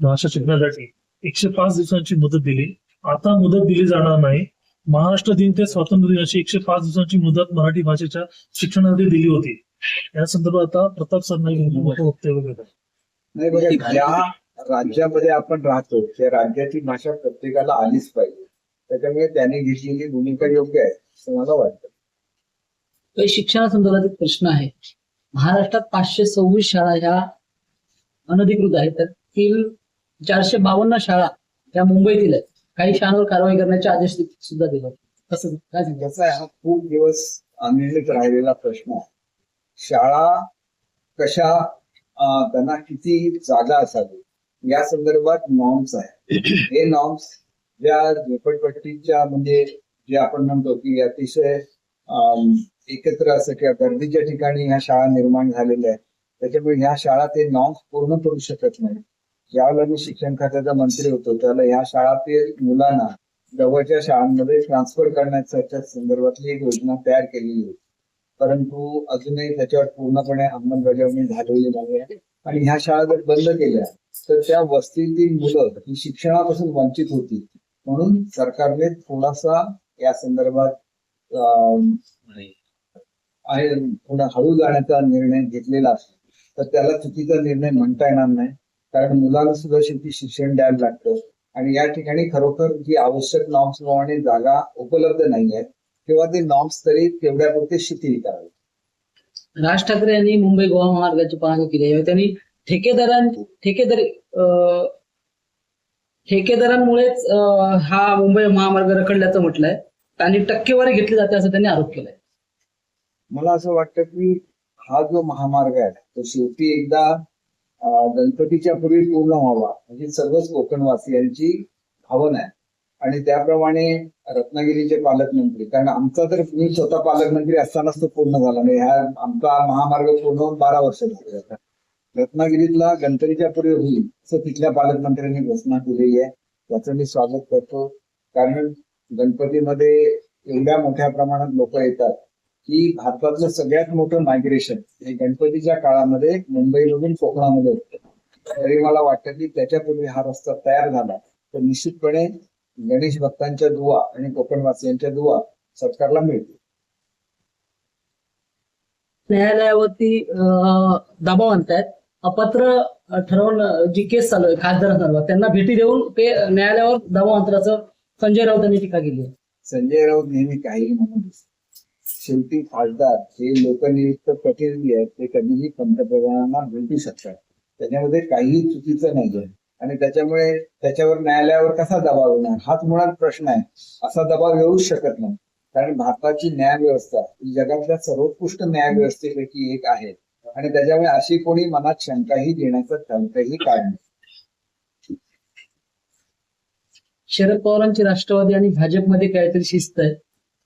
भाषा शिकण्यासाठी 105 दिवसांची मुदत दिली. आता मुदत दिली जाणार नाही. महाराष्ट्र दिन ते स्वातंत्र्य दिनाची 105 दिवसांची मुदत मराठी भाषेच्या शिक्षणासाठी दिली होती. या संदर्भात आता प्रताप सरनाईक वक्तव्य करतात. नाही बघा, ज्या राज्यामध्ये आपण राहतो त्या राज्याची भाषा प्रत्येकाला आलीच पाहिजे. त्याच्यामुळे त्याने घेतलेली भूमिका योग्य आहे असं मला वाटतं. शिक्षणासंदर्भात एक प्रश्न आहे. महाराष्ट्रात 526 शाळा ह्या अनधिकृत आहेत, त्यातील 452 शाळा या मुंबईतील आहेत. काही शाळांवर कारवाई करण्याचे आदेश सुद्धा दिले. कसं काय सांगता? याचा हा खूप दिवस अनिर्णित राहिलेला प्रश्न आहे. शाळा कशा, त्यांना किती जागा असावी या संदर्भात नॉर्म्स आहेत. हे नॉर्म्स ज्या झोपडपट्टीच्या म्हणजे जे आपण म्हणतो की अतिशय एकत्र असं किंवा गर्दीच्या ठिकाणी ह्या शाळा निर्माण झालेल्या आहेत, त्याच्यामुळे ह्या शाळा ते नॉर्म्स पूर्ण करू शकत नाही. ज्यावेळेला मी शिक्षण खात्याचा मंत्री होतो त्यावेळेला ह्या शाळातील मुलांना जवळच्या शाळांमध्ये ट्रान्सफर करण्याच्या संदर्भातली एक योजना तयार केलेली होती, परंतु अजूनही त्याच्यावर पूर्णपणे अंमलबजावणी झालेली नाही आहे. आणि ह्या शाळा जर बंद केल्या तर त्या वस्तीतील मुलं ही शिक्षणापासून वंचित होती. म्हणून सरकारने थोडासा या संदर्भात थोडा हळू जाण्याचा निर्णय घेतलेला असतो. तर त्याला चुकीचा निर्णय म्हणता येणार नाही, कारण मुलांना सुद्धा शेवटी शिक्षण द्यायला लागतं. आणि या ठिकाणी खरोखर जी आवश्यक नॉर्म्स प्रमाणे जागा उपलब्ध नाही आहेत किंवा ते नॉर्म्स तरी तेवढ्यापुरते शिथिल करावे. राज ठाकरे यांनी मुंबई गोवा महामार्गाची पाहणी केली आहे. त्यांनी ठेकेदारांमुळेच हा मुंबई महामार्ग रखडल्याचं म्हटलंय आणि टक्केवारी घेतली जाते असं त्यांनी आरोप केलाय. मला असं वाटतं की हा जो महामार्ग आहे तो शेवटी एकदा गणपतीच्या पूर्वी पूर्ण व्हावा म्हणजे सर्वच कोकणवासियांची भावना आहे. आणि त्याप्रमाणे रत्नागिरीचे पालकमंत्री, कारण आमचा तर मी स्वतः पालकमंत्री असतानाच तो पूर्ण झाला नाही. आमचा महामार्ग पूर्ण होऊन 12 वर्ष झाले. रत्नागिरीतला गणपतीच्या पूर्वी होईल असं तिथल्या पालकमंत्र्यांनी घोषणा केलेली आहे. त्याचं मी स्वागत करतो, कारण गणपतीमध्ये एवढ्या मोठ्या प्रमाणात लोक येतात की भारतातलं सगळ्यात मोठं मायग्रेशन हे गणपतीच्या काळामध्ये मुंबईमधून कोकणामध्ये होतं. तरी मला वाटतं की त्याच्यापूर्वी हा रस्ता तयार झाला तर निश्चितपणे गणेश भक्तांच्या दुवा आणि कोकणवासियांच्या दुवा सरकारला मिळतील. न्यायालयावरती दबाव आणतायत. अपात्र ठरवून जी केस चालू आहे खासदारांसंदर्भात त्यांना भेटी देऊन ते न्यायालयावर दबाव आणण्याचं संजय राऊत यांनी टीका केली आहे. संजय राऊत नेहमी काही म्हणून शेवटी खासदार हे लोकनियुक्त प्रतिनिधी आहेत, ते कधीही पंतप्रधानांना भेटू शकतात. त्याच्यामध्ये काहीही चुकीचं नाही आहे आणि त्याच्यामुळे त्याच्यावर न्यायालयावर कसा दबाव येणार हाच मुळात प्रश्न आहे. असा दबाव येऊच शकत नाही, कारण भारताची न्यायव्यवस्था ही जगातल्या सर्वोत्कृष्ट न्यायव्यवस्थेपैकी एक आहे आणि त्याच्यामुळे अशी कोणी मनात शंकाही घेण्याचं कोणतंही कारण नाही. शरद पवारांची राष्ट्रवादी आणि भाजपमध्ये काहीतरी शिस्त आहे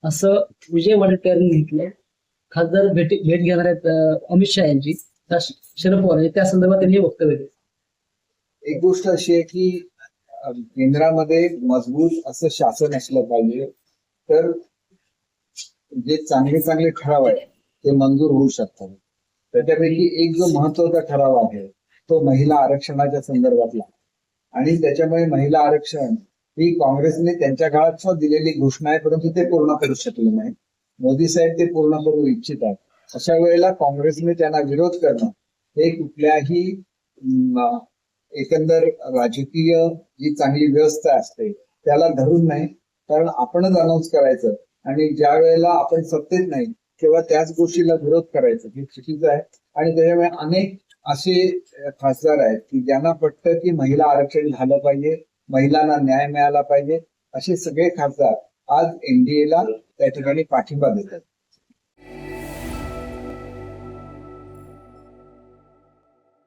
असं विजय वडेट्टीवार यांनी म्हटलंय. खासदार भेट घेणार आहेत अमित शहा यांची, शरद पवार त्या संदर्भात त्यांनी वक्तव्य दिलं. एक गोष्ट अशी आहे की केंद्रामध्ये मजबूत असं शासन असलं पाहिजे तर जे चांगले चांगले ठराव आहे ते मंजूर होऊ शकतात. त्याच्यापैकी एक जो महत्वाचा ठराव आहे तो महिला आरक्षणाच्या संदर्भातला, आणि त्याच्यामुळे महिला आरक्षण ही काँग्रेसने त्यांच्या काळात सुद्धा दिलेली घोषणा आहे, परंतु ते पूर्ण करू शकले नाही. मोदी साहेब ते पूर्ण करू इच्छित आहेत. अशा वेळेला काँग्रेसने त्यांना विरोध करणं हे कुठल्याही एकंदर राजकीय जी चांगली व्यवस्था असते त्याला धरून नाही, कारण आपणच अनाऊन्स करायचं आणि ज्या वेळेला आपण सत्तेत नाही तेव्हा त्याच गोष्टीला विरोध करायचं हे चुकीचं आहे. आणि त्याच्यामुळे अनेक असे खासदार आहेत की ज्यांना पटतं की महिला आरक्षण झालं पाहिजे, महिलांना न्याय मिळाला पाहिजे, असे सगळे खासदार आज एनडीएला त्या ठिकाणी पाठिंबा देतात.